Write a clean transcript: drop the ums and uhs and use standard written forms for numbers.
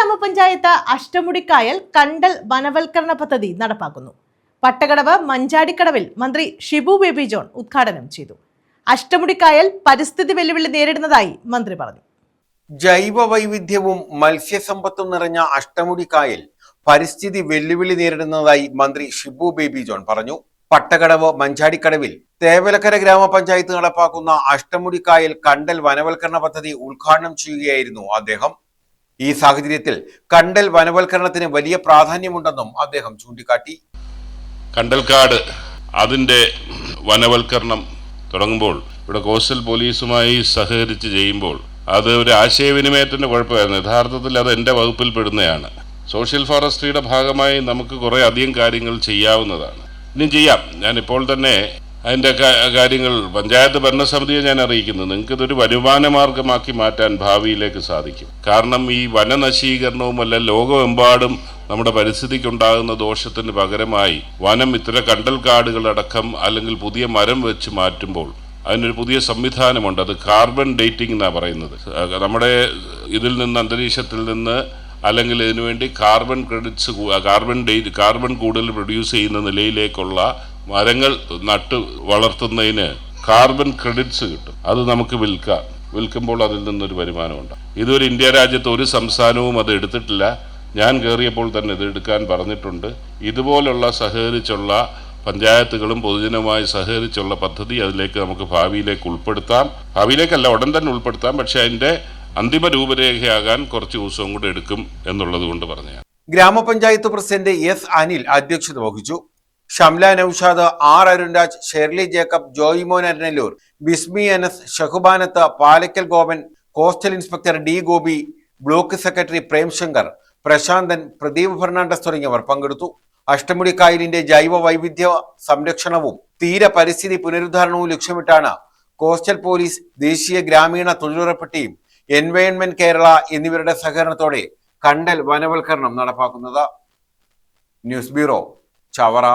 ഗ്രാമപഞ്ചായത്ത് അഷ്ടമുടിക്കായൽ കണ്ടൽ വനവൽക്കരണ പദ്ധതി നടപ്പാക്കുന്നു. പട്ടകടവ് മഞ്ചാടിക്കടവിൽ മന്ത്രി ഷിബു ബേബി ജോൺ ഉദ്ഘാടനം ചെയ്തു. അഷ്ടമുടിക്കായൽ പരിസ്ഥിതി വെല്ലുവിളി നേരിടുന്നതായി മന്ത്രി പറഞ്ഞു. ജൈവ വൈവിധ്യവും മത്സ്യസമ്പത്തും നിറഞ്ഞ അഷ്ടമുടിക്കായൽ പരിസ്ഥിതി വെല്ലുവിളി നേരിടുന്നതായി മന്ത്രി ഷിബു ബേബി ജോൺ പറഞ്ഞു. പട്ടകടവ് മഞ്ചാടിക്കടവിൽ തേവലക്കര ഗ്രാമപഞ്ചായത്ത് നടപ്പാക്കുന്ന അഷ്ടമുടിക്കായൽ കണ്ടൽ വനവൽക്കരണ പദ്ധതി ഉദ്ഘാടനം ചെയ്യുകയായിരുന്നു അദ്ദേഹം. ഈ സാഹചര്യത്തിൽ കണ്ടൽ വനവൽക്കരണത്തിന് വലിയ പ്രാധാന്യമുണ്ടെന്നും അദ്ദേഹം ചൂണ്ടിക്കാട്ടി. കണ്ടൽക്കാട് അതിൻ്റെ വനവൽക്കരണം തുടങ്ങുമ്പോൾ ഇവിടെ കോസ്റ്റൽ പോലീസുമായി സഹകരിച്ച് ചെയ്യുമ്പോൾ അത് ഒരു ആശയവിനിമയത്തിൻ്റെ കുഴപ്പമായിരുന്നു. യഥാർത്ഥത്തിൽ അത് എൻ്റെ വകുപ്പിൽ പെടുന്നതാണ്. സോഷ്യൽ ഫോറസ്ട്രിയുടെ ഭാഗമായി നമുക്ക് കുറേ അധികം കാര്യങ്ങൾ ചെയ്യാവുന്നതാണ്. ഇനിയും ചെയ്യാം. ഞാനിപ്പോൾ തന്നെ അതിൻ്റെ കാര്യങ്ങൾ പഞ്ചായത്ത് ഭരണസമിതിയെ ഞാൻ അറിയിക്കുന്നു. നിങ്ങൾക്കിതൊരു വരുമാന മാർഗമാക്കി മാറ്റാൻ ഭാവിയിലേക്ക് സാധിക്കും. കാരണം ഈ വനനശീകരണവുമല്ല ലോകമെമ്പാടും നമ്മുടെ പരിസ്ഥിതിക്കുണ്ടാകുന്ന ദോഷത്തിന് പകരമായി വനം ഇത്തരം കണ്ടൽക്കാടുകളടക്കം അല്ലെങ്കിൽ പുതിയ മരം വെച്ച് മാറ്റുമ്പോൾ അതിനൊരു പുതിയ സംവിധാനമുണ്ട്. അത് കാർബൺ ഡേറ്റിംഗ് എന്നാണ് പറയുന്നത്. നമ്മുടെ ഇതിൽ നിന്ന് അന്തരീക്ഷത്തിൽ നിന്ന് അല്ലെങ്കിൽ ഇതിനുവേണ്ടി കാർബൺ ക്രെഡിറ്റ്സ് കാർബൺ കൂടുതൽ പ്രൊഡ്യൂസ് ചെയ്യുന്ന നിലയിലേക്കുള്ള മരങ്ങൾ നട്ട് വളർത്തുന്നതിന് കാർബൺ ക്രെഡിറ്റ്സ് കിട്ടും. അത് നമുക്ക് വിൽക്കുമ്പോൾ അതിൽ നിന്നൊരു വരുമാനമുണ്ട്. ഇതൊരു ഇന്ത്യ രാജ്യത്ത് ഒരു സംസ്ഥാനവും അത് എടുത്തിട്ടില്ല. ഞാൻ കയറിയപ്പോൾ തന്നെ ഇത് എടുക്കാൻ പറഞ്ഞിട്ടുണ്ട്. ഇതുപോലുള്ള സഹകരിച്ചുള്ള പഞ്ചായത്തുകളും പൊതുജനവുമായി സഹകരിച്ചുള്ള പദ്ധതി അതിലേക്ക് നമുക്ക് ഭാവിയിലേക്ക് ഉൾപ്പെടുത്താം. ഭാവിയിലേക്കല്ല, ഉടൻ തന്നെ ഉൾപ്പെടുത്താം. പക്ഷെ അതിൻ്റെ അന്തിമ രൂപരേഖയാകാൻ കുറച്ച് ദിവസവും കൂടെ എടുക്കും എന്നുള്ളത് കൊണ്ട് പറഞ്ഞതാണ്. ഗ്രാമപഞ്ചായത്ത് പ്രസിഡന്റ് എസ് അനിൽ അധ്യക്ഷത വഹിച്ചു. Shamla Naushad, R Arunraj, Sherly Jacob, Joymon Aranalloor, Bismi Anas, Shahubanath, Palakkal Gopan, coastal inspector D Gopi, block secretary Premshankar, Prashanthan, Pradeep Fernandez തുടങ്ങിയവർ പങ്കെടുത്തു. അഷ്ടമുടിക്കായലിന്റെ ജൈവ വൈവിധ്യ സംരക്ഷണവും തീര പരിസ്ഥിതി പുനരുദ്ധാരണവും ലക്ഷ്യമിട്ടാണ് കോസ്റ്റൽ പോലീസ്, ദേശീയ ഗ്രാമീണ തൊഴിലുറപ്പ് ടീം, എൻവയോൺമെന്റ് കേരള എന്നിവരുടെ സഹകരണത്തോടെ കണ്ടൽ വനവൽക്കരണം നടപ്പാക്കുന്നത്. News bureau, Chavara.